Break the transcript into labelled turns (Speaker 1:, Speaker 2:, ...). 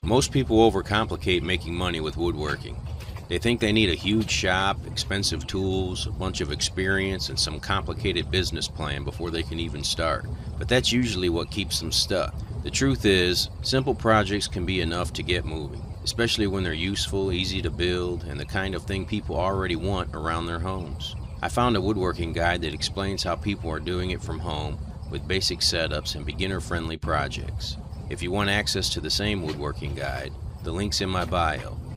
Speaker 1: Most people overcomplicate making money with woodworking. They think they need a huge shop, expensive tools, a bunch of experience, and some complicated business plan before they can even start. But that's usually what keeps them stuck. The truth is, simple projects can be enough to get moving, especially when they're useful, easy to build, and the kind of thing people already want around their homes. I found a woodworking guide that explains how people are doing it from home with basic setups and beginner-friendly projects. If you want access to the same woodworking guide, the link's in my bio.